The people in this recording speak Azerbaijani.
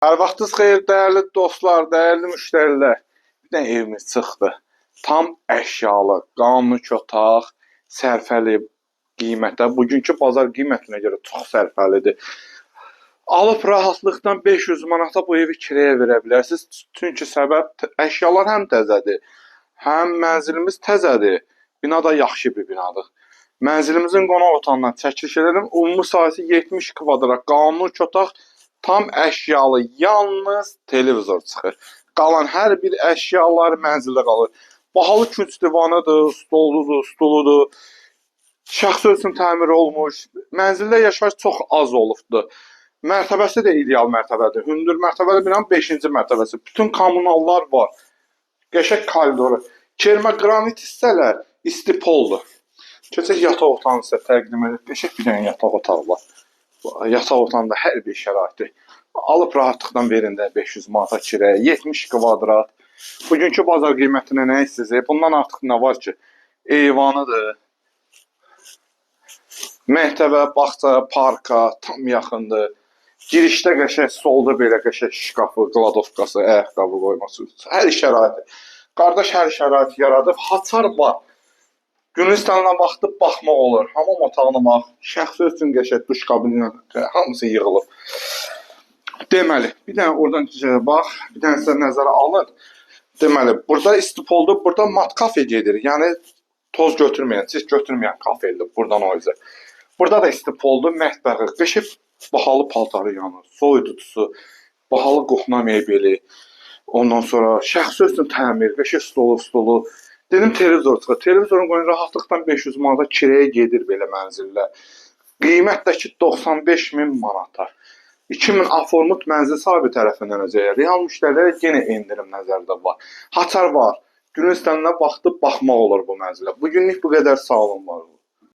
Hər vaxtınız xeyir, dəyərli dostlar, dəyərli müştərilər. Bir də evimiz çıxdı. Tam əşyalı, qanuni otaq, sərfəli qiymətə. Bugünkü bazar qiymətinə görə çox sərfəlidir. Alıb rahatlıqdan 500 manata bu evi kirəyə verə bilərsiniz. Çünki səbəb əşyalar həm təzədir, həm mənzilimiz təzədir. Bina da yaxşı bir binadır. Mənzilimizin qonaq otağından çəkiliş edelim. Ümumi sahəsi 70 kvadrat, qanuni otaq, tam əşyalı, yalnız televizor çıxır. Qalan hər bir əşyalar mənzildə qalır. Bahalı künc divanıdır, stoludur. Şəxsi üçün təmir olmuş. Mənzildə yaşayış çox az olubdur. Mərtəbəsi də ideal mərtəbədir. Hündür mərtəbəli binanın 5-ci mərtəbəsi. Bütün kommunallar var. Qəşəng koridoru. Kermə qranit hissələr istipoldur. Keçək yataq otağını sizə təqdim edək. Qəşəng bir dənə yataq otağı var. Yataq otağında hər bir şəraiti. Alıb rahatlıqdan verin də 500 manata kirəyə. 70 kvadrat. Bugünkü bazar qiymətinə nə istəyəcək? Bundan artıq nə var ki? Eyvanıdır. Məktəbə, bağçaya, parka tam yaxındır. Girişdə qəşəng solda belə qəşəng şkafı, qladovkası, ayaqqabı qoyması. Hər şəraiti. Qardaş hər şəraiti yaradıb. Haçar var. Günün istənilən vaxtı baxmaq olur. Hamam otağına bax. Şəxsi üçün qəşəng duş kabini hamısı yığılıb. Deməli, bir dənə oradan bax, bir dənə sizə nəzərə alın. Deməli, burada istipoldur, burada mat kafe gedir. Yəni toz götürməyən, çiş götürməyən kafedir buradan o üzə. Burada da istipoldur, mətbəxi, qəşəng bahalı paltarı yanır, soyuducusu, bahalı qoxma mebeli. Ondan sonra şəxsi üçün təmir, qəşəng stolu. Dedim televizor çıxır. Televizorun qoyun rahatlıqdan 500 manata kirəyə gedir belə mənzillər. Qiymətdəki 95.000 manata. 2000 aformut mənzil sahibi tərəfindən ödəyir. Real müştərilərə yenə endirim nəzərdə var. Haçar var. Günün istənilən vaxtı baxmaq olur bu mənzilə. Bugünlük bu qədər, sağ olun, var olun.